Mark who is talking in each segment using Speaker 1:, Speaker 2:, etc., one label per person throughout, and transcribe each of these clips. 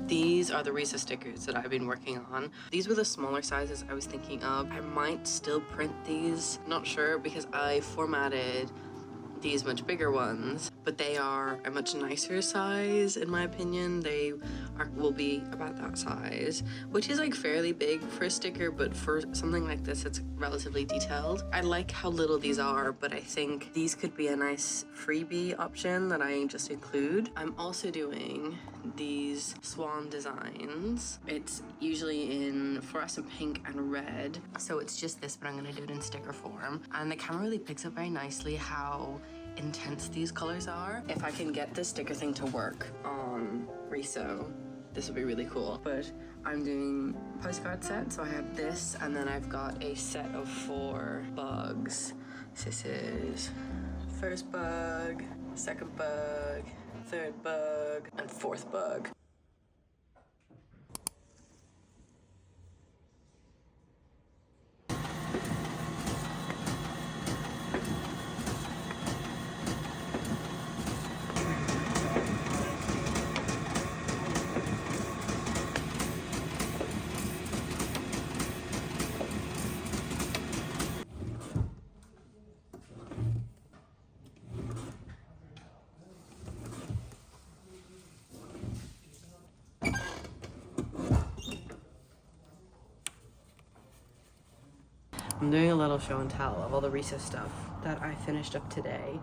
Speaker 1: These are the Risa stickers that I've been working on. These were the smaller sizes I was thinking of. I might still print these, not sure, because I formatted these much bigger ones, but they are a much nicer size in my opinion. They will be about that size, which is like fairly big for a sticker, but for something like this it's relatively detailed. I like how little these are, but I think these could be a nice freebie option that I just include. I'm also doing these swan designs. It's usually in fluorescent pink and red, so it's just this, but I'm gonna do it in sticker form. And the camera really picks up very nicely how intense these colors are. If I can get this sticker thing to work on Riso, this will be really cool. But I'm doing postcard set, so I have this, and then I've got a set of 4 bugs. This is first bug, second bug, third bug, and 4th bug. I'm doing a little show and tell of all the Riso stuff that I finished up today.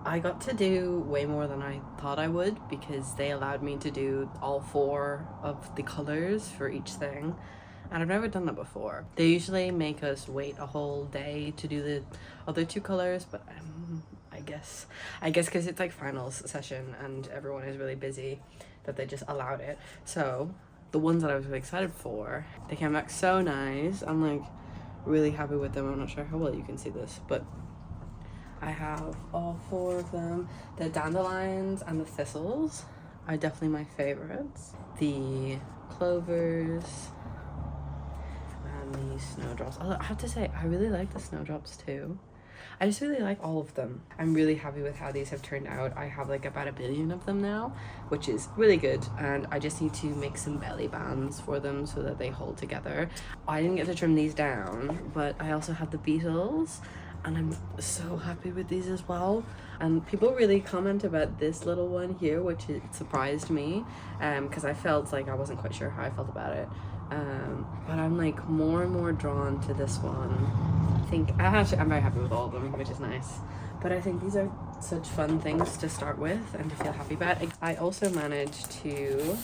Speaker 1: I got to do way more than I thought I would because they allowed me to do all 4 of the colors for each thing. And I've never done that before. They usually make us wait a whole day to do the other 2 colors, but I guess because it's like finals session and everyone is really busy that they just allowed it. So the ones that I was really excited for, they came back so nice. I'm like really happy with them. I'm not sure how well you can see this, but I have all 4 of them. The dandelions and the thistles are definitely my favorites. The clovers and the snowdrops. Although I have to say, I really like the snowdrops too. I just really like all of them. I'm really happy with how these have turned out. I have like about 1 billion of them now, which is really good, and I just need to make some belly bands for them so that they hold together. I didn't get to trim these down, but I also have the beetles, and I'm so happy with these as well. And people really comment about this little one here, which it surprised me, because I felt like I wasn't quite sure how I felt about it. But I'm like more and more drawn to this one. I'm very happy with all of them, which is nice. But I think these are such fun things to start with and to feel happy about. I also managed to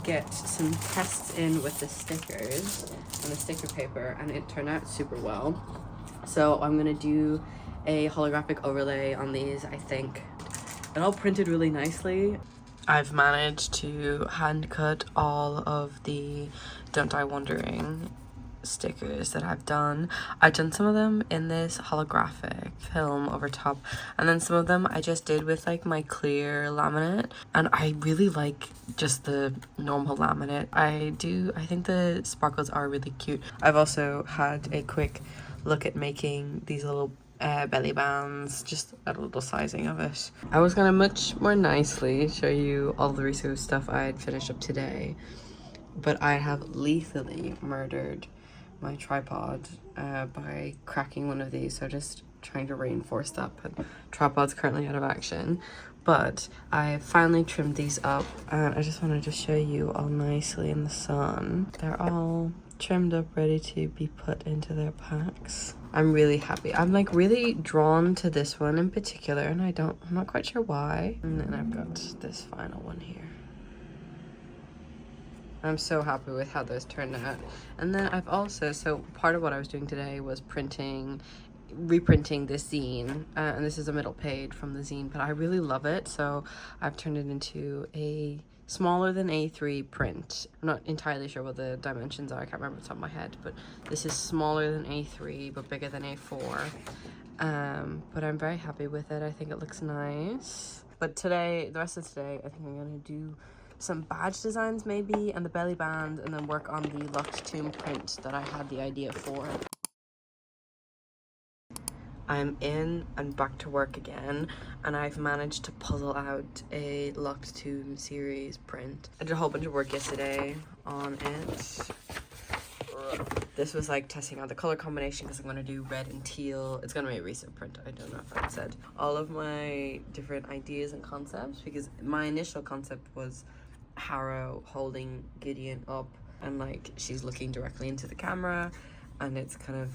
Speaker 1: get some tests in with the stickers and the sticker paper, and it turned out super well. So I'm gonna do a holographic overlay on these. I think it all printed really nicely. I've managed to hand cut all of the Don't Die Wondering stickers that I've done. I've done some of them in this holographic film over top, and then some of them I just did with like my clear laminate, and I really like just the normal laminate. I think the sparkles are really cute. I've also had a quick look at making these little belly bands, just a little sizing of it. I was gonna much more nicely show you all the Riso stuff I had finished up today, but I have lethally murdered my tripod by cracking one of these, so just trying to reinforce that, but tripod's currently out of action. But I finally trimmed these up, and I just wanted to show you all nicely in the sun. They're all trimmed up, ready to be put into their packs. I'm really happy. I'm like really drawn to this one in particular, and I'm not quite sure why. And then I've got this final one here. I'm so happy with how those turned out. And then I've also, so part of what I was doing today was reprinting this zine, and this is a middle page from the zine, but I really love it, so I've turned it into a smaller than A3 print. I'm not entirely sure what the dimensions are, I can't remember off the top of my head, but this is smaller than A3 but bigger than A4. But I'm very happy with it. I think it looks nice. But today, the rest of today, I think I'm gonna do some badge designs maybe, and the belly band, and then work on the Locked Tomb print that I had the idea for. I'm in and back to work again, and I've managed to puzzle out a Locked Tomb series print. I did a whole bunch of work yesterday on it. This was like testing out the color combination because I'm going to do red and teal. It's going to be a recent print. I don't know if I've said all of my different ideas and concepts, because my initial concept was Harrow holding Gideon up and like she's looking directly into the camera, and it's kind of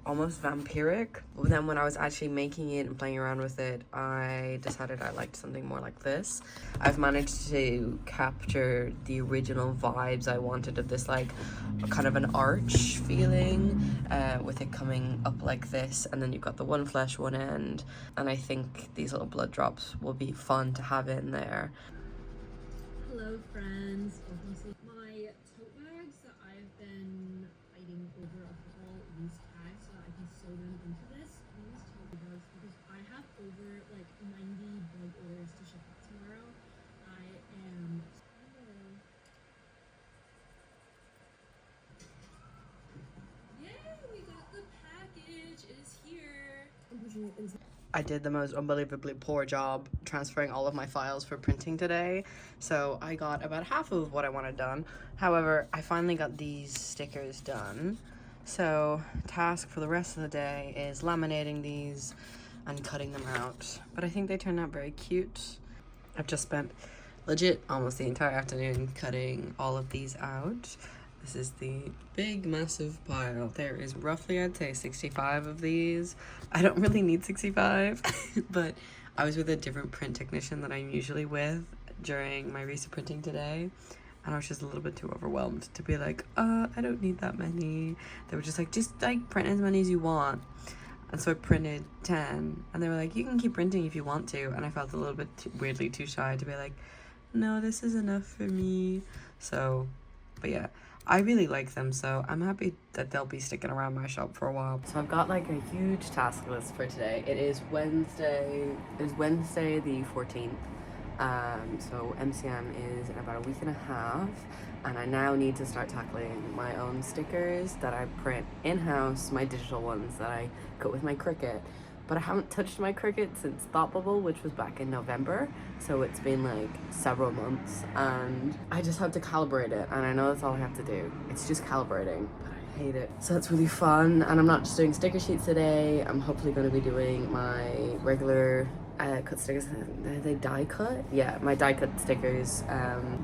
Speaker 1: almost vampiric. But then when I was actually making it and playing around with it, I decided I liked something more like this. I've managed to capture the original vibes I wanted of this like kind of an arch feeling, with it coming up like this, and then you've got the one flesh one end, and I think these little blood drops will be fun to have in there.
Speaker 2: Hello friends, welcome to my tote bags that I've been fighting over a couple loose tags so that I can sew them into this. These tote bags, because I have over like 90 bug orders to ship out tomorrow. I am Yay, we got the package. It is here. I'm pushing it inside.
Speaker 1: I did the most unbelievably poor job transferring all of my files for printing today, so I got about half of what I wanted done. However, I finally got these stickers done, so task for the rest of the day is laminating these and cutting them out. But I think they turned out very cute. I've just spent legit almost the entire afternoon cutting all of these out. This is the big massive pile. There is roughly, I'd say, 65 of these. I don't really need 65, but I was with a different print technician that I'm usually with during my recent printing today, and I was just a little bit too overwhelmed to be like, I don't need that many. They were just like print as many as you want. And so I printed 10, and they were like, you can keep printing if you want to, and I felt a little bit weirdly too shy to be like, no, this is enough for me. So, but yeah, I really like them, so I'm happy that they'll be sticking around my shop for a while. So I've got like a huge task list for today. It is Wednesday the 14th. So MCM is in about a week and a half, and I now need to start tackling my own stickers that I print in-house, my digital ones that I cut with my Cricut. But I haven't touched my Cricut since Thought Bubble, which was back in November, so it's been like several months, and I just have to calibrate it, and I know that's all I have to do. It's just calibrating, but I hate it. So it's really fun, and I'm not just doing sticker sheets today. I'm hopefully going to be doing my regular cut stickers. Are they die cut? Yeah, my die cut stickers.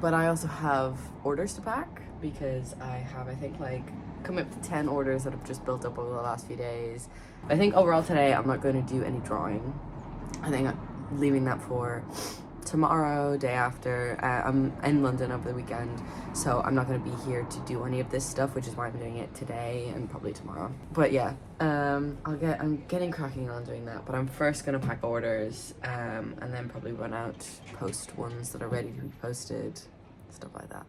Speaker 1: But I also have orders to pack, because I have, I think, like coming up to 10 orders that have just built up over the last few days. I think overall today I'm not going to do any drawing. I think I'm leaving that for tomorrow, day after. I'm in London over the weekend, so I'm not going to be here to do any of this stuff, which is why I'm doing it today and probably tomorrow. But yeah, I'm getting cracking on doing that, but I'm first going to pack orders, and then probably run out, post ones that are ready to be posted, stuff like that.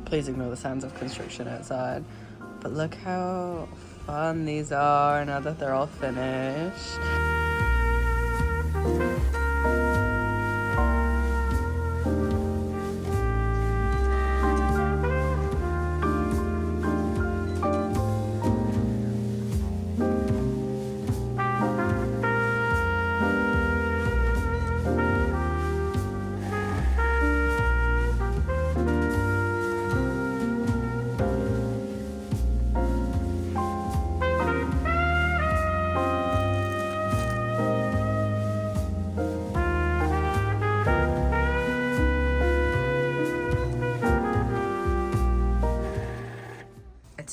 Speaker 1: Please ignore the sounds of construction outside. But look how fun these are now that they're all finished.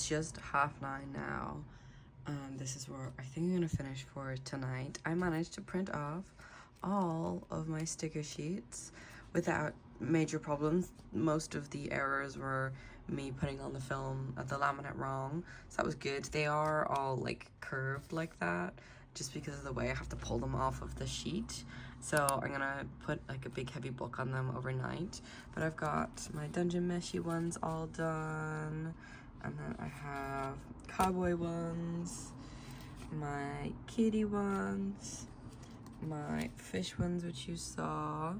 Speaker 1: It's just 9:30 now. This is where I think I'm gonna finish for tonight. I managed to print off all of my sticker sheets without major problems. Most of the errors were me putting on the film at the laminate wrong, so that was good. They are all like curved like that just because of the way I have to pull them off of the sheet. So I'm gonna put like a big heavy book on them overnight. But I've got my dungeon meshy ones all done. And then I have cowboy ones, my kitty ones, my fish ones, which you saw,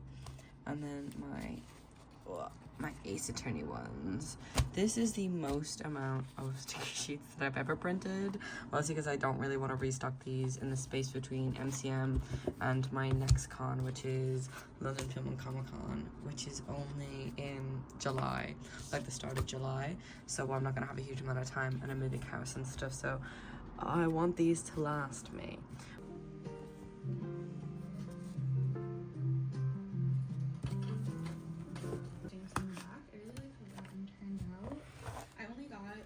Speaker 1: and then my Ace Attorney ones. This is the most amount of sticker sheets that I've ever printed, mostly because I don't really want to restock these in the space between MCM and my next con, which is London Film and Comic Con, which is only in July, like the start of July. So I'm not gonna have a huge amount of time, and I'm moving house and stuff, so I want these to last me.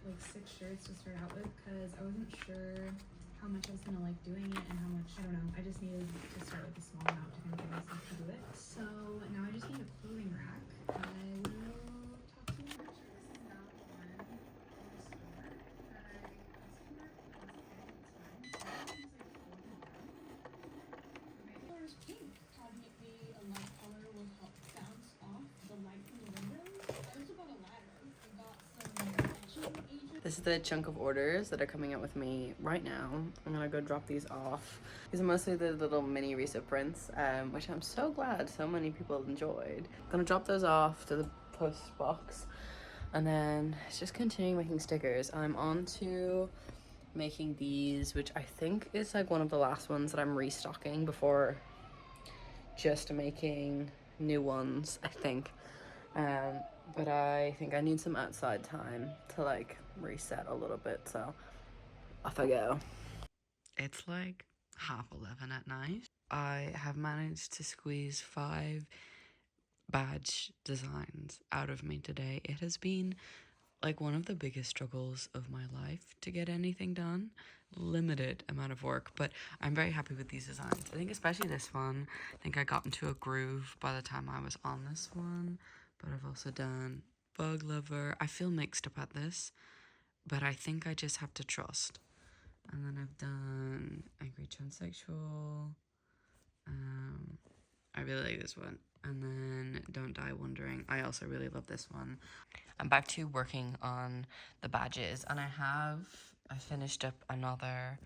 Speaker 2: Like 6 shirts to start out with because I wasn't sure how much I was gonna like doing it and how much, I don't know, I just needed to start with a small amount to kind of get myself to do it. So now I just need a clothing rack. I will talk to you. This is now one in the store that I customer was getting its time. It's like folded down. My color is pink. Having it be a light color will help bounce off the light from the windows. I also got a ladder. I got some
Speaker 1: This is the chunk of orders that are coming out with me right now. I'm gonna go drop these off. These are mostly the little mini Risa prints, which I'm so glad so many people enjoyed. Gonna drop those off to the post box, and then it's just continuing making stickers. I'm on to making these, which I think is like one of the last ones that I'm restocking before just making new ones, I think. But I think I need some outside time to like reset a little bit, so off I go. It's like 11:30 at night. I have managed to squeeze 5 badge designs out of me today. It has been like one of the biggest struggles of my life to get anything done. Limited amount of work, but I'm very happy with these designs. I think especially this one, I think I got into a groove by the time I was on this one. But I've also done Bug Lover. I feel mixed about this, but I think I just have to trust. And then I've done Angry Transsexual. I really like this one. And then Don't Die Wondering. I also really love this one. I'm back to working on the badges, and I finished up another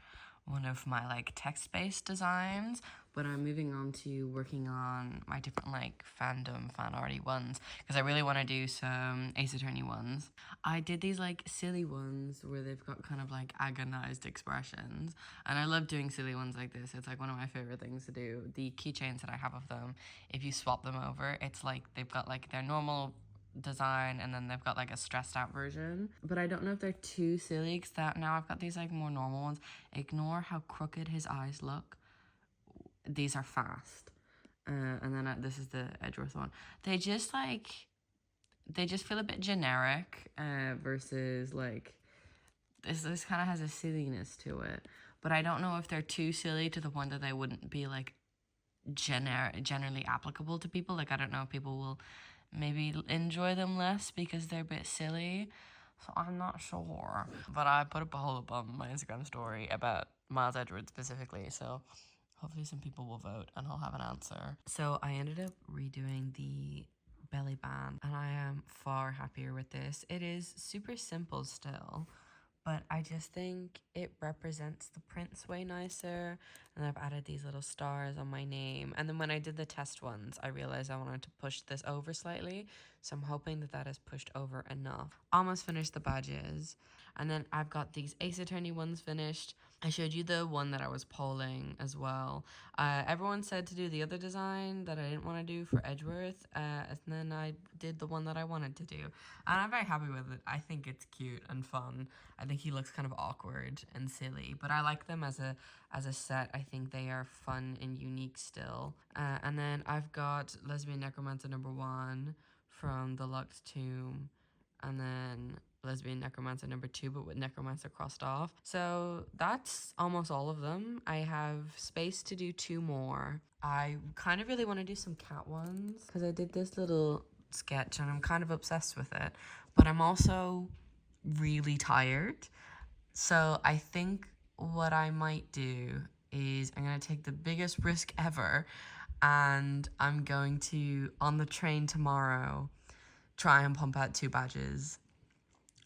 Speaker 1: one of my like text-based designs, but I'm moving on to working on my different like fandom fan arty ones because I really want to do some Ace Attorney ones. I did these like silly ones where they've got kind of like agonized expressions, and I love doing silly ones like this. It's like one of my favorite things to do. The keychains that I have of them, if you swap them over, it's like they've got like their normal design and then they've got like a stressed out version, but I don't know if they're too silly because that now I've got these like more normal ones. Ignore how crooked his eyes look. These are fast. And then this is the Edgeworth one. They just feel a bit generic versus like this kind of has a silliness to it, but I don't know if they're too silly to the point that they wouldn't be like generally applicable to people. Like I don't know if people will maybe enjoy them less because they're a bit silly, so I'm not sure. But I put a poll up on my Instagram story about Miles Edgeworth specifically, so hopefully some people will vote and I'll have an answer. So I ended up redoing the belly band and I am far happier with this. It is super simple still, but I just think it represents the prints way nicer. And I've added these little stars on my name. And then when I did the test ones, I realized I wanted to push this over slightly. So I'm hoping that that is pushed over enough. Almost finished the badges. And then I've got these Ace Attorney ones finished. I showed you the one that I was polling as well. Everyone said to do the other design that I didn't want to do for Edgeworth. And then I did the one that I wanted to do. And I'm very happy with it. I think it's cute and fun. I think he looks kind of awkward and silly, but I like them as a set. I think they are fun and unique still. And then I've got Lesbian Necromancer #1 from the Lux Tomb, and then lesbian necromancer number 2, but with necromancer crossed off. So that's almost all of them. I have space to do 2 more. I kind of really want to do some cat ones because I did this little sketch and I'm kind of obsessed with it, but I'm also really tired. So I think what I might do is I'm going to take the biggest risk ever, and I'm going to, on the train tomorrow, try and pump out 2 badges,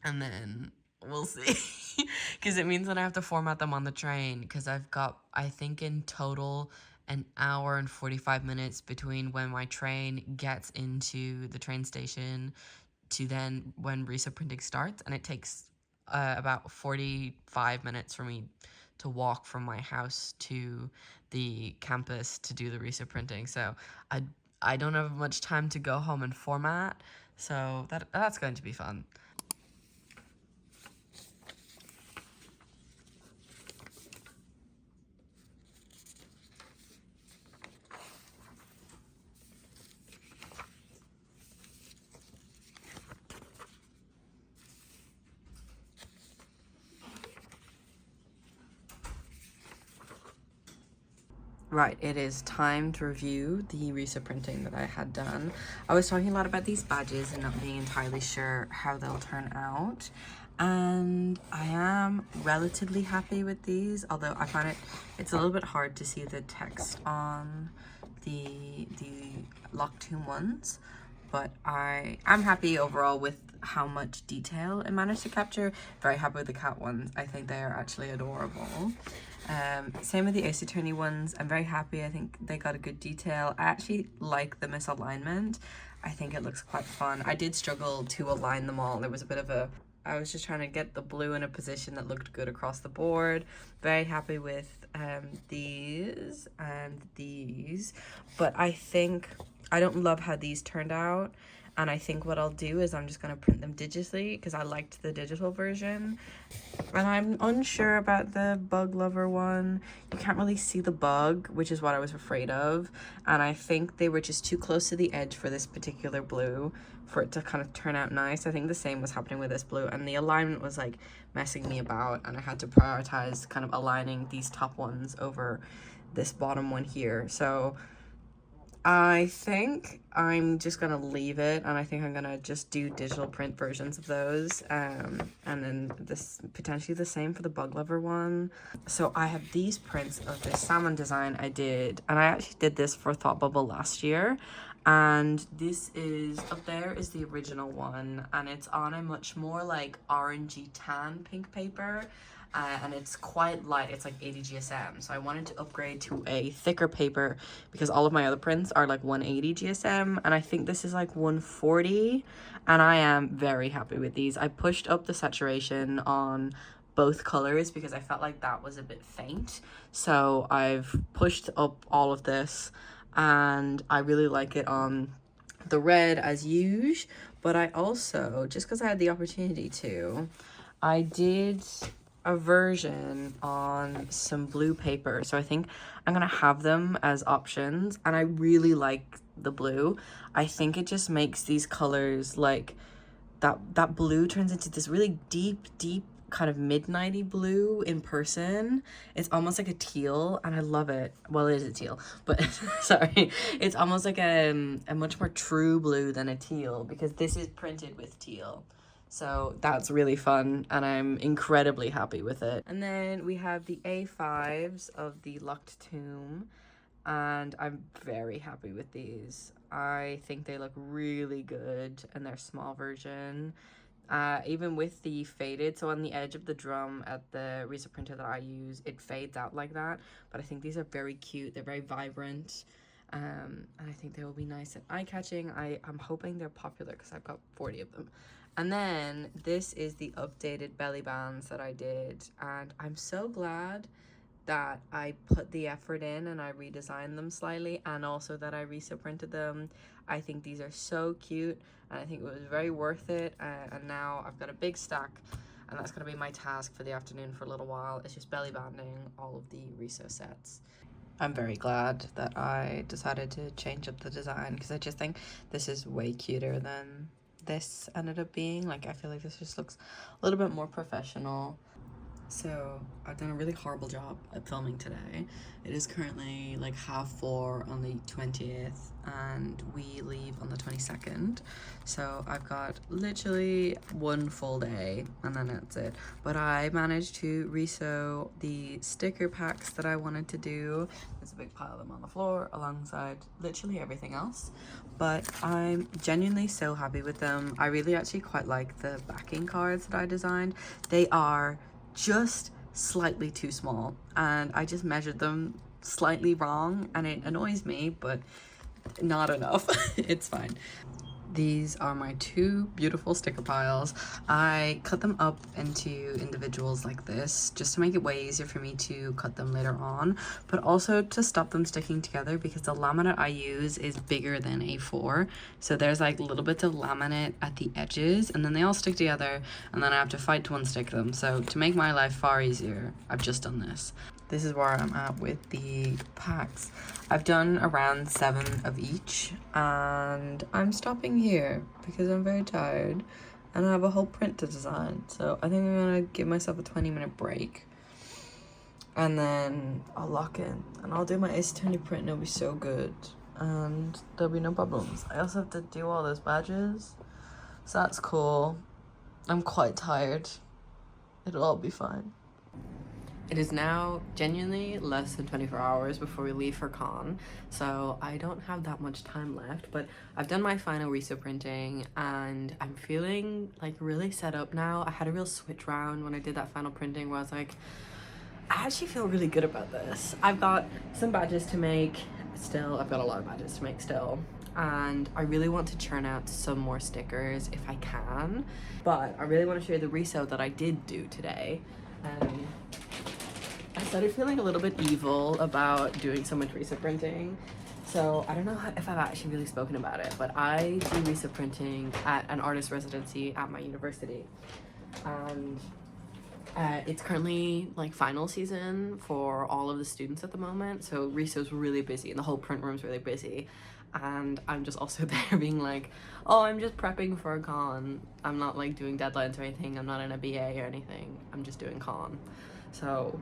Speaker 1: and then we'll see. Because it means that I have to format them on the train, because I've got, I think in total, an hour and 45 minutes between when my train gets into the train station to then when Risa printing starts, and it takes about 45 minutes for me to walk from my house to the campus to do the Risa printing. So I don't have much time to go home and format, so that's going to be fun. Right, it is time to review the Risa printing that I had done. I was talking a lot about these badges and not being entirely sure how they'll turn out. And I am relatively happy with these, although I find it's a little bit hard to see the text on the Locktomb ones. But I am happy overall with how much detail it managed to capture. Very happy with the cat ones. I think they are actually adorable. Same with the Ace Attorney ones. I'm very happy. I think they got a good detail. I actually like the misalignment. I think it looks quite fun. I did struggle to align them all. There was a bit of I was just trying to get the blue in a position that looked good across the board. Very happy with these and these. But I think I don't love how these turned out. And I think what I'll do is I'm just going to print them digitally because I liked the digital version. And I'm unsure about the bug lover one. You can't really see the bug, which is what I was afraid of. And I think they were just too close to the edge for this particular blue for it to kind of turn out nice. I think the same was happening with this blue, and the alignment was like messing me about, and I had to prioritize kind of aligning these top ones over this bottom one here. So I think I'm just gonna leave it, and I think I'm gonna just do digital print versions of those, and then this potentially the same for the bug lover one. So I have these prints of this salmon design I did, and I actually did this for Thought Bubble last year, and this is up there is the original one, and it's on a much more like orangey tan pink paper. And it's quite light. It's like 80 GSM, so I wanted to upgrade to a thicker paper because all of my other prints are like 180 GSM, and I think this is like 140, and I am very happy with these. I pushed up the saturation on both colors because I felt like that was a bit faint, so I've pushed up all of this, and I really like it on the red as usual. But I also, just because I had the opportunity to, I did a version on some blue paper, so I think I'm gonna have them as options, and I really like the blue. I think it just makes these colors like that blue turns into this really deep kind of midnighty blue in person. It's almost like a teal, and I love it. Well, it is a teal, but sorry, it's almost like a much more true blue than a teal because this is printed with teal. So that's really fun, and I'm incredibly happy with it. And then we have the A5s of the Locktomb, and I'm very happy with these. I think they look really good in their small version. Even with the faded, so on the edge of the drum at the Risa printer that I use, it fades out like that. But I think these are very cute. They're very vibrant. And I think they will be nice and eye-catching. I'm hoping they're popular because I've got 40 of them. And then this is the updated belly bands that I did, and I'm so glad that I put the effort in and I redesigned them slightly, and also that I Risa printed them. I think these are so cute, and I think it was very worth it. And now I've got a big stack, and that's going to be my task for the afternoon for a little while. It's just belly banding all of the Risa sets. I'm very glad that I decided to change up the design because I just think this is way cuter than this ended up being. Like, I feel like this just looks a little bit more professional. So I've done a really horrible job at filming today. It is currently like 4:30 on the 20th and we leave on the 22nd. So I've got literally one full day and then that's it. But I managed to resew the sticker packs that I wanted to do. There's a big pile of them on the floor alongside literally everything else. But I'm genuinely so happy with them. I really actually quite like the backing cards that I designed. They are just slightly too small and I just measured them slightly wrong and it annoys me, but not enough. It's fine. These are my two beautiful sticker piles. I cut them up into individuals like this just to make it way easier for me to cut them later on, but also to stop them sticking together because the laminate I use is bigger than A4. So there's like little bits of laminate at the edges and then they all stick together and then I have to fight to unstick them. So to make my life far easier, I've just done this. This is where I'm at with the packs. I've done around 7 of each and I'm stopping here because I'm very tired and I have a whole print to design. So I think I'm gonna give myself a 20-minute break and then I'll lock in and I'll do my Ace Attorney print and it'll be so good and there'll be no problems. I also have to do all those badges, so that's cool. I'm quite tired. It'll all be fine. It is now genuinely less than 24 hours before we leave for con, so I don't have that much time left, but I've done my final resew printing and I'm feeling like really set up now. I had a real switch round when I did that final printing where I was like, I actually feel really good about this. I've got some badges to make still. I've got a lot of badges to make still. And I really want to churn out some more stickers if I can, but I really want to show you the resew that I did do today. I started feeling a little bit evil about doing so much resew printing. So I don't know if I've actually really spoken about it, but I do resew printing at an artist residency at my university. And it's currently like final season for all of the students at the moment. So resew's really busy and the whole print room's really busy. And I'm just also there being like, oh, I'm just prepping for a con. I'm not like doing deadlines or anything. I'm not in a BA or anything. I'm just doing con. So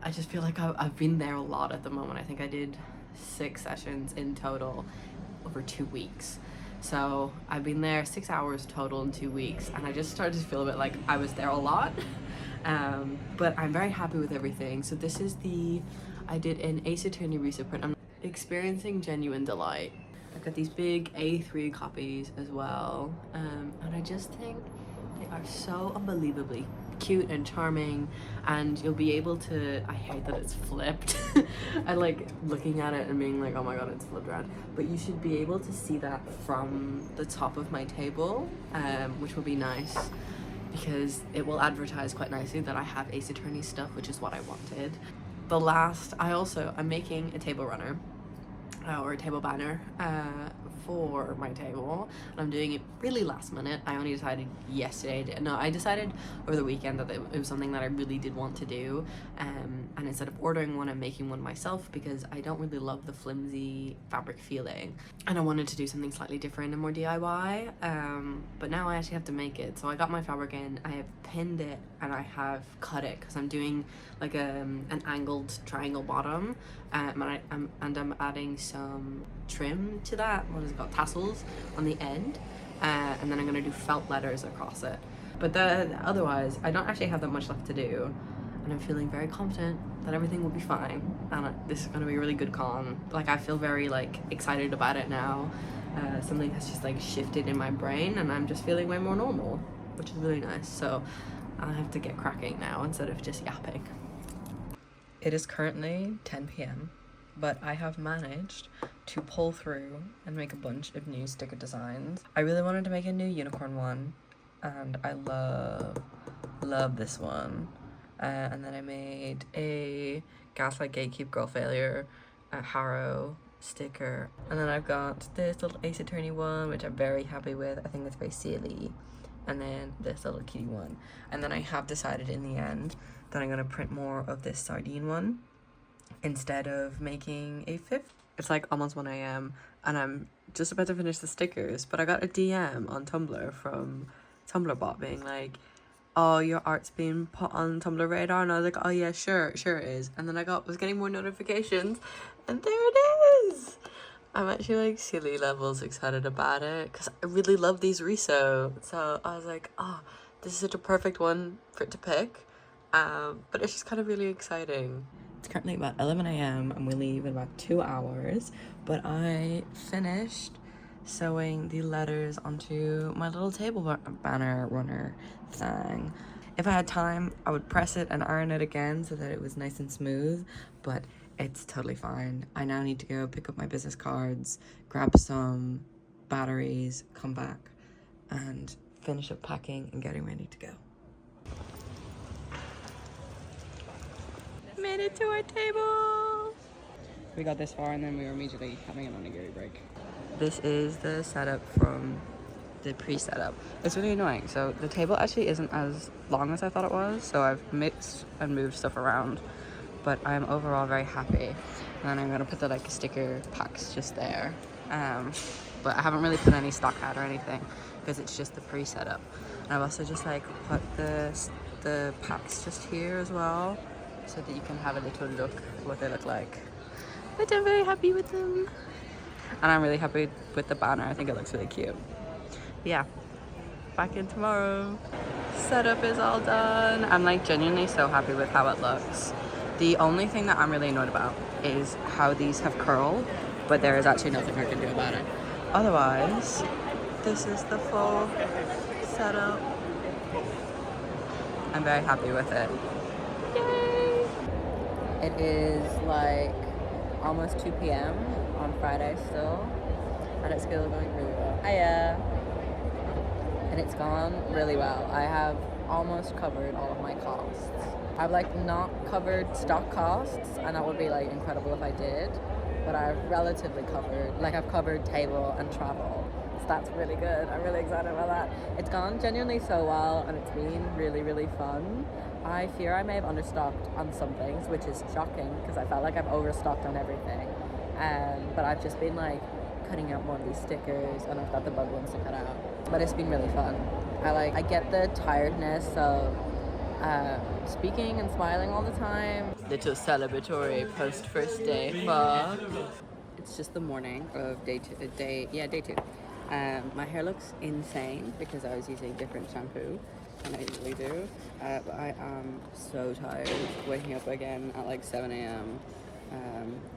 Speaker 1: I just feel like I've been there a lot at the moment. I think I did 6 sessions in total over 2 weeks. So I've been there 6 hours total in 2 weeks and I just started to feel a bit like I was there a lot. But I'm very happy with everything. So this is I did an Ace Attorney resew print. I'm experiencing genuine delight. I've got these big A3 copies as well. And I just think they are so unbelievably cute and charming, and you'll be able to, I hate that it's flipped. I like looking at it and being like, oh my god, it's flipped around, but you should be able to see that from the top of my table, which will be nice because it will advertise quite nicely that I have Ace Attorney stuff, which is what I wanted. I'm making a table runner or a table banner for my table, and I'm doing it really last minute. I only decided yesterday. I decided over the weekend that it was something that I really did want to do, and instead of ordering one, I'm making one myself because I don't really love the flimsy fabric feeling, and I wanted to do something slightly different and more DIY. But now I actually have to make it. So I got my fabric in, I have pinned it, and I have cut it because I'm doing like an angled triangle bottom, and I'm adding some trim to that. What is it called? Tassels on the end, and then I'm gonna do felt letters across it. But otherwise, I don't actually have that much left to do, and I'm feeling very confident that everything will be fine. And this is gonna be a really good con. Like, I feel very like excited about it now. Something has just like shifted in my brain, and I'm just feeling way more normal, which is really nice. So I have to get cracking now instead of just yapping. It is currently 10 p.m. but I have managed to pull through and make a bunch of new sticker designs. I really wanted to make a new unicorn one, and I love this one. And then I made a Gaslight Gatekeep Girl Failure Harrow sticker. And then I've got this little Ace Attorney one, which I'm very happy with. I think it's very silly. And then this little kitty one. And then I have decided in the end that I'm gonna print more of this sardine one instead of making a It's like almost 1 a.m. and I'm just about to finish the stickers, but I got a DM on Tumblr from Tumblrbot being like, oh, your art's being put on Tumblr radar, and I was like, oh yeah, sure it is. And then was getting more notifications, and there it is. I'm actually like silly levels excited about it because I really love these riso. So I was like, oh, this is such a perfect one for it to pick. But it's just kind of really exciting. It's currently about 11 a.m. and we leave in about 2 hours. But I finished sewing the letters onto my little table banner runner thing. If I had time, I would press it and iron it again so that it was nice and smooth, but it's totally fine. I now need to go pick up my business cards, grab some batteries, come back, and finish up packing and getting ready to go. Made it to our table! We got this far and then we were immediately having an onigiri break. This is the setup from the pre-setup. It's really annoying. So the table actually isn't as long as I thought it was, so I've mixed and moved stuff around, but I'm overall very happy. And then I'm gonna put the like sticker packs just there. But I haven't really put any stock out or anything because it's just the pre-setup. And I've also just like put the packs just here as well, so that you can have a little look at what they look like. But I'm very happy with them. And I'm really happy with the banner. I think it looks really cute. Yeah, back in tomorrow. Setup is all done. I'm like genuinely so happy with how it looks. The only thing that I'm really annoyed about is how these have curled, but there is actually nothing I can do about it. Otherwise, this is the full setup. I'm very happy with it. Yay! It is like almost 2 p.m. on Friday still, and it's still going really well. Hiya! And it's gone really well. I have almost covered all of my costs. I've like not covered stock costs, and that would be like incredible if I did, but I've relatively covered, like I've covered table and travel. So that's really good. I'm really excited about that. It's gone genuinely so well, and it's been really, really fun. I fear I may have understocked on some things, which is shocking because I felt like I've overstocked on everything. But I've just been like cutting out more of these stickers, and I've got the bug ones to cut out. But it's been really fun. I get the tiredness of speaking and smiling all the time. Little celebratory post first day fun. It's just the morning of day two. My hair looks insane because I was using different shampoo than I usually do. But I am so tired waking up again at like 7 a.m.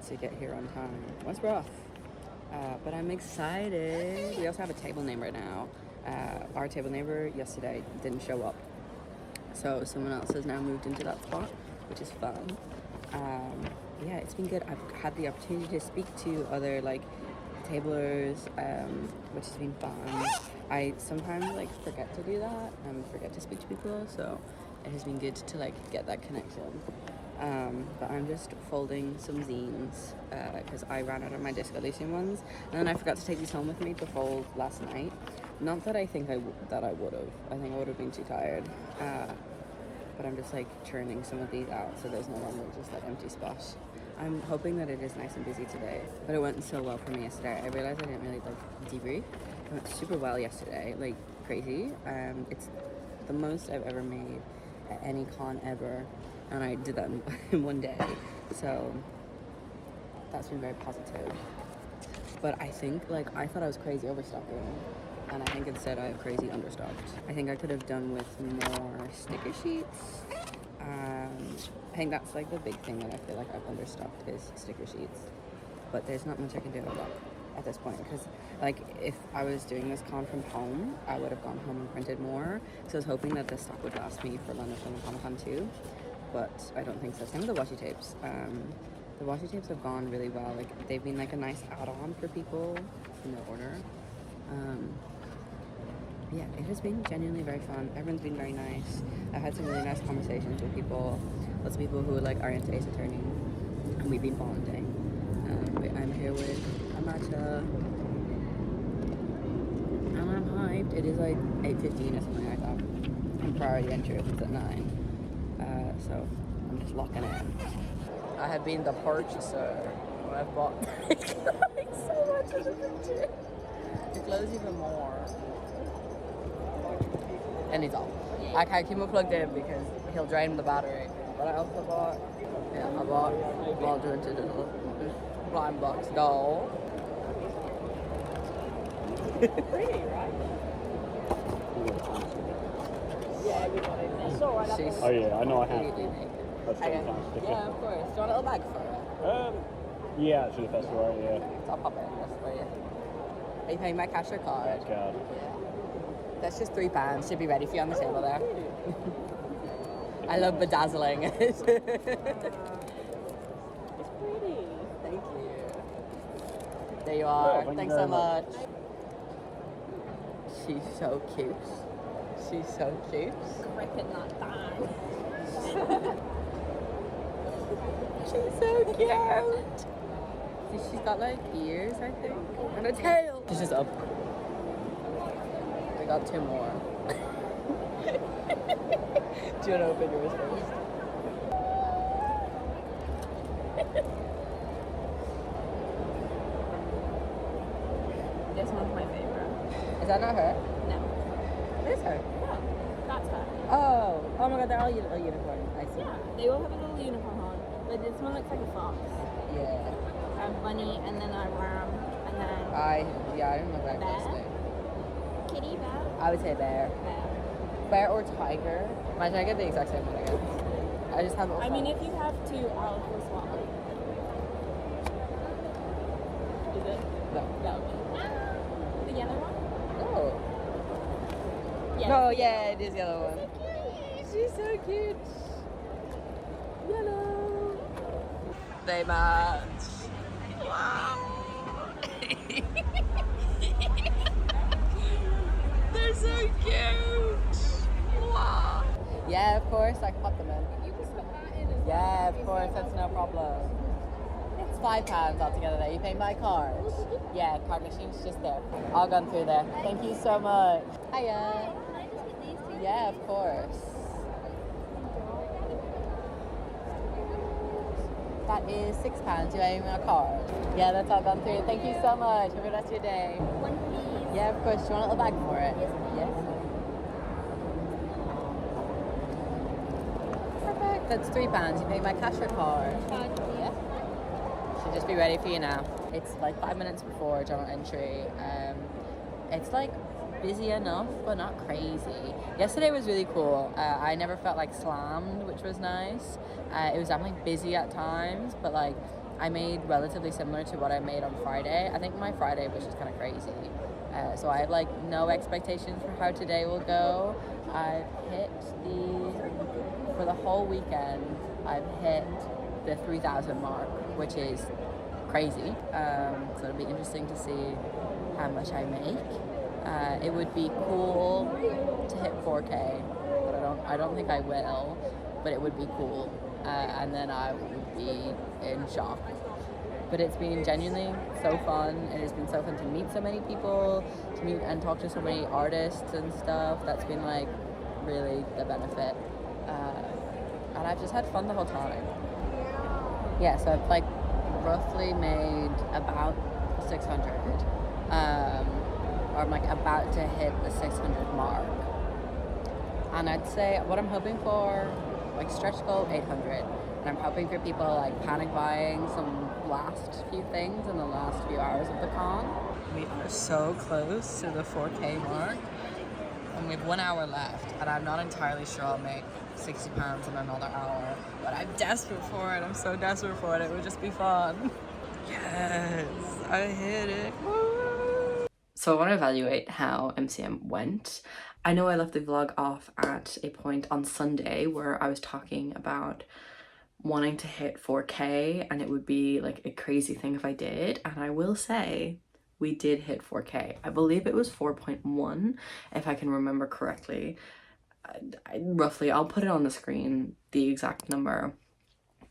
Speaker 1: To get here on time. It was rough. But I'm excited. We also have a table name right now. Our table neighbor yesterday didn't show up, so someone else has now moved into that spot, which is fun. Yeah, it's been good. I've had the opportunity to speak to other like tablers, which has been fun. I sometimes like forget to do that and forget to speak to people, so it has been good to like get that connection. But I'm just folding some zines because I ran out of my Disco Elysium ones, and then I forgot to take these home with me to fold last night. Not that I think I would have. I think I would have been too tired. But I'm just like churning some of these out so there's no longer just that empty spot. I'm hoping that it is nice and busy today, but it went so well for me yesterday. I realized I didn't really like debrief. It went super well yesterday, like crazy. It's the most I've ever made at any con ever, and I did that in one day. So that's been very positive. But I think like I thought I was crazy overstocking, and I think instead I have crazy understocked. I think I could have done with more sticker sheets. I think that's like the big thing that I feel like I've understocked is sticker sheets. But there's not much I can do about that at this point, because like if I was doing this con from home, I would have gone home and printed more. So I was hoping that this stock would last me for London Film and Comic Con too, but I don't think so. Same with the washi tapes. The washi tapes have gone really well. Like they've been like a nice add-on for people in their order. Yeah, it has been genuinely very fun. Everyone's been very nice. I've had some really nice conversations with people. Lots of people who like are into Ace Attorney, and we've been bonding. I'm here with Amata, and I'm hyped. It is like 8:15 or something like that. And priority entry opens at 9. So I'm just locking in. I have been the purchaser. What I've bought like so much of the picture. The clothes even more. And he's off. I can't keep him plugged in because he'll drain the battery. But I also bought, I bought Walter into the blind box doll. Pretty, right? Yeah, everybody. She's
Speaker 3: Oh yeah, I know I have to.
Speaker 1: unique.
Speaker 3: That's
Speaker 1: Okay.
Speaker 3: fantastic.
Speaker 1: Yeah, of course. Do you want a little bag for it?
Speaker 3: Yeah, to the festival, yeah.
Speaker 1: So I'll pop it. That's for you. Are you paying by cash or card?
Speaker 3: God.
Speaker 1: That's just £3. Should be ready for you on the table there. I love bedazzling it. It's pretty. Thank you. There you are.
Speaker 3: thank you
Speaker 1: Thanks
Speaker 3: very
Speaker 1: so much. She's so cute. She's so cute.
Speaker 2: Cricket not dying.
Speaker 1: She's so cute. See, she's got like ears, I think, and a tail. She's just up. We got 2 more. Do you want to open yours first?
Speaker 2: This one's my favorite.
Speaker 1: Is that not her?
Speaker 2: No.
Speaker 1: It is her.
Speaker 2: Yeah, that's her.
Speaker 1: Oh my god, they're all unicorn. I see.
Speaker 2: Yeah, they all have a little unicorn on, but this one looks like a fox.
Speaker 1: Yeah.
Speaker 2: A bunny, and then a ram, and then
Speaker 1: I don't know that
Speaker 2: Bear?
Speaker 1: closely.
Speaker 2: kitty, bear,
Speaker 1: I would say bear.
Speaker 2: bear.
Speaker 1: Bear or tiger. Imagine I get the exact same one again. I just have.
Speaker 2: I mean, if you have two, I'll swap. Is it?
Speaker 1: No.
Speaker 2: No. The yellow one?
Speaker 1: Oh.
Speaker 2: Yeah.
Speaker 1: Oh yeah, it is yellow one. She's so cute. Yellow. They match. Wow. They're so cute. Wow. Yeah, of course, I can pop them in.
Speaker 2: You can put that in as well.
Speaker 1: Yeah, of course, that's no problem. It's £5 altogether there. You pay by card? Yeah, card machine's just there. All gone through there. Thank you so much. Hiya.
Speaker 2: Can I just get these two?
Speaker 1: Yeah, of course. That is £6. You owe me a card. Yeah, that's all gone through. Thank you so much. Have a good rest of your day.
Speaker 2: One, please.
Speaker 1: Yeah, of course. Do you want a little bag for it?
Speaker 2: Yes, please.
Speaker 1: Yes. Perfect. That's £3. You pay by cash or card?
Speaker 2: Card, please.
Speaker 1: Yeah. Should just be ready for you now. It's like 5 minutes before general entry. It's like busy enough, but not crazy. Yesterday was really cool. I never felt like slammed, which was nice. It was definitely busy at times, but like I made relatively similar to what I made on Friday. I think my Friday was just kind of crazy. So I have like no expectations for how today will go. I've hit for the whole weekend, I've hit the 3,000 mark, which is crazy. So it'll be interesting to see how much I make. It would be cool to hit 4K, but I don't think I will, but it would be cool. And then I would be in shock. But it's been genuinely so fun. It has been so fun to meet so many people, to meet and talk to so many artists and stuff. That's been like really the benefit. And I've just had fun the whole time. Yeah, so I've like roughly made about 600. Or I'm like about to hit the 600 mark. And I'd say what I'm hoping for, like stretch goal 800. And I'm hoping for people like panic buying some last few things in the last few hours of the con. We are so close to the 4K mark. And we have 1 hour left. And I'm not entirely sure I'll make £60 in another hour. But I'm desperate for it. I'm so desperate for it. It would just be fun. Yes, I hit it. Woo! So I want to evaluate how MCM went. I know I left the vlog off at a point on Sunday where I was talking about wanting to hit 4K and it would be like a crazy thing if I did. And I will say we did hit 4K. I believe it was 4.1 if I can remember correctly. Roughly, I'll put it on the screen, the exact number.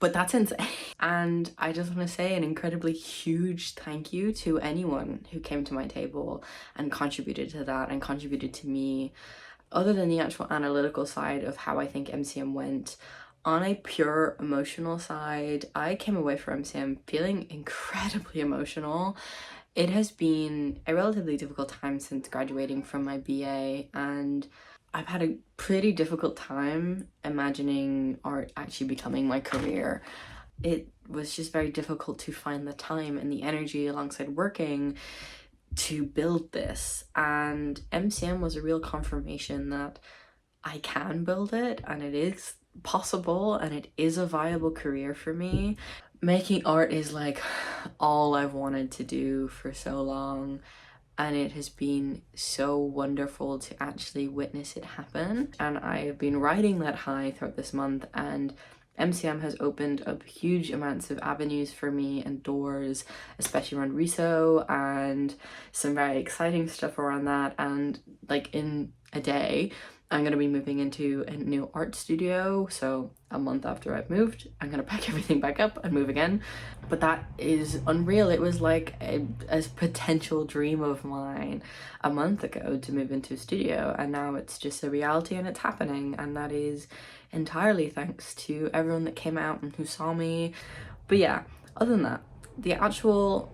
Speaker 1: But that's insane. And I just want to say an incredibly huge thank you to anyone who came to my table and contributed to that and contributed to me. Other than the actual analytical side of how I think MCM went, On a pure emotional side, I came away from MCM feeling incredibly emotional. It has been a relatively difficult time since graduating from my BA, and I've had a pretty difficult time imagining art actually becoming my career. It was just very difficult to find the time and the energy alongside working to build this, and MCM was a real confirmation that I can build it and it is possible and it is a viable career for me. Making art is like all I've wanted to do for so long, and it has been so wonderful to actually witness it happen. And I have been riding that high throughout this month, and MCM has opened up huge amounts of avenues for me and doors, especially around Riso, and some very exciting stuff around that. And like in a day, I'm going to be moving into a new art studio. So a month after I've moved, I'm going to pack everything back up and move again. But that is unreal. It was like a potential dream of mine a month ago to move into a studio, and now it's just a reality and it's happening. And that is entirely thanks to everyone that came out and who saw me. But yeah, other than that, the actual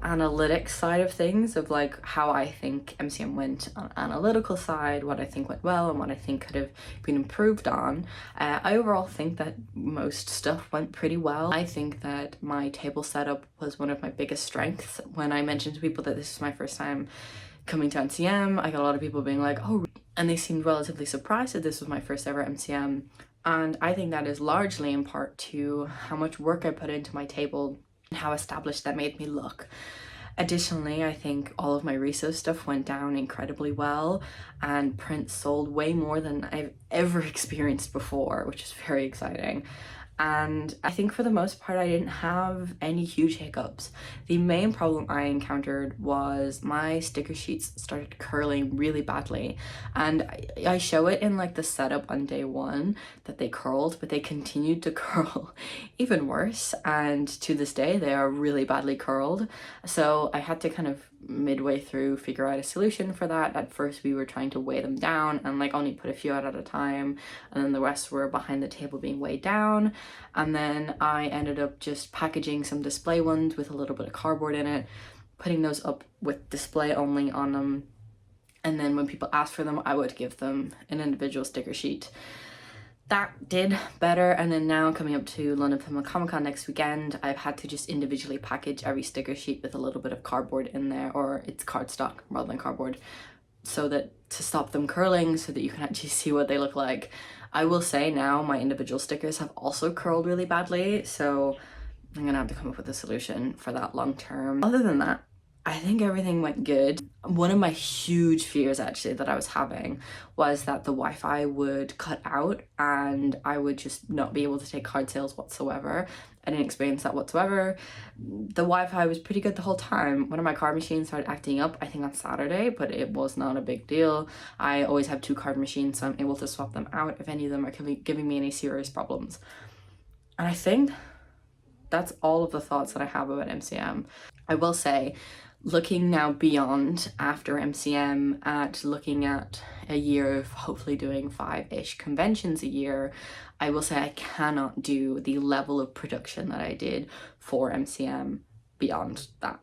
Speaker 1: analytics side of things, of like how I think MCM went on analytical side, what I think went well and what I think could have been improved on, I overall think that most stuff went pretty well. I think that my table setup was one of my biggest strengths. When I mentioned to people that this is my first time coming to MCM, I got a lot of people being like, oh, and they seemed relatively surprised that this was my first ever MCM. And I think that is largely in part to how much work I put into my table and how established that made me look. Additionally, I think all of my Riso stuff went down incredibly well, and prints sold way more than I've ever experienced before, which is very exciting. And I think for the most part I didn't have any huge hiccups. The main problem I encountered was my sticker sheets started curling really badly, and I show it in like the setup on day one that they curled, but they continued to curl even worse, and to this day they are really badly curled. So I had to kind of midway through figure out a solution for that. At first we were trying to weigh them down and like only put a few out at a time, and then the rest were behind the table being weighed down. And then I ended up just packaging some display ones with a little bit of cardboard in it, putting those up with display only on them, and then when people asked for them I would give them an individual sticker sheet. That did better, and then now coming up to London Film and Comic Con next weekend, I've had to just individually package every sticker sheet with a little bit of cardboard in there, or it's cardstock rather than cardboard, so that to stop them curling, so that you can actually see what they look like. I will say now my individual stickers have also curled really badly, so I'm gonna have to come up with a solution for that long term. Other than that, I think everything went good. One of my huge fears actually that I was having was that the Wi-Fi would cut out and I would just not be able to take card sales whatsoever. I didn't experience that whatsoever. The Wi-Fi was pretty good the whole time. One of my card machines started acting up, I think on Saturday, but it was not a big deal. I always have 2 card machines, so I'm able to swap them out if any of them are giving me any serious problems. And I think that's all of the thoughts that I have about MCM. I will say, looking now beyond after MCM, at looking at a year of hopefully doing 5-ish conventions a year, I will say I cannot do the level of production that I did for MCM beyond that.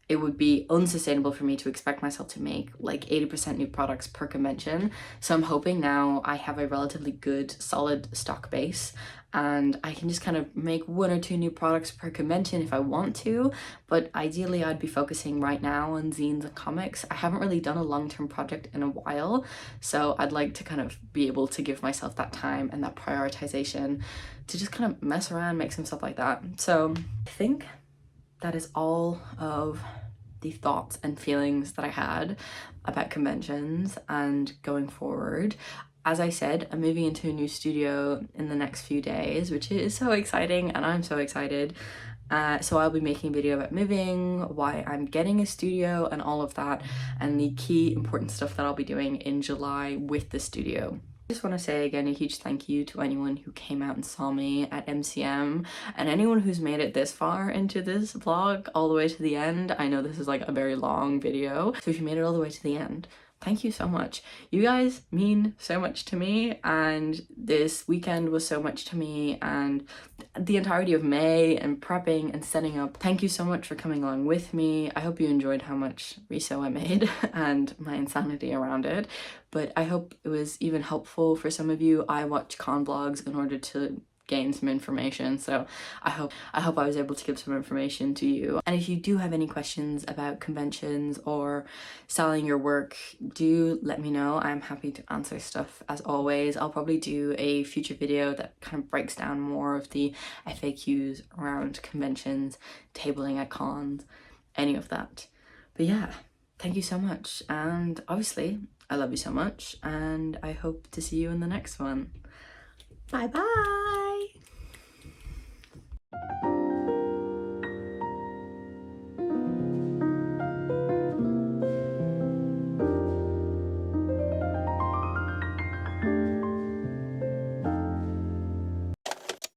Speaker 1: It would be unsustainable for me to expect myself to make like 80% new products per convention. So I'm hoping now I have a relatively good solid stock base and I can just kind of make 1 or 2 new products per convention if I want to, but ideally I'd be focusing right now on zines and comics. I haven't really done a long-term project in a while, so I'd like to kind of be able to give myself that time and that prioritization to just kind of mess around, make some stuff like that. So I think that is all of the thoughts and feelings that I had about conventions and going forward. As I said, I'm moving into a new studio in the next few days, which is so exciting, and I'm so excited. So I'll be making a video about moving, why I'm getting a studio and all of that, and the key important stuff that I'll be doing in July with the studio. I just want to say again a huge thank you to anyone who came out and saw me at MCM, and anyone who's made it this far into this vlog all the way to the end. I know this is like a very long video, so if you made it all the way to the end, thank you so much. You guys mean so much to me, and this weekend was so much to me, and the entirety of May and prepping and setting up. Thank you so much for coming along with me. I hope you enjoyed how much riso I made and my insanity around it, but I hope it was even helpful for some of you. I watch con vlogs in order to gain some information, so I hope I was able to give some information to you. And if you do have any questions about conventions or selling your work, do let me know. I'm happy to answer stuff as always. I'll probably do a future video that kind of breaks down more of the FAQs around conventions, tabling at cons, any of that. But yeah, thank you so much, and obviously I love you so much, and I hope to see you in the next one. Bye bye.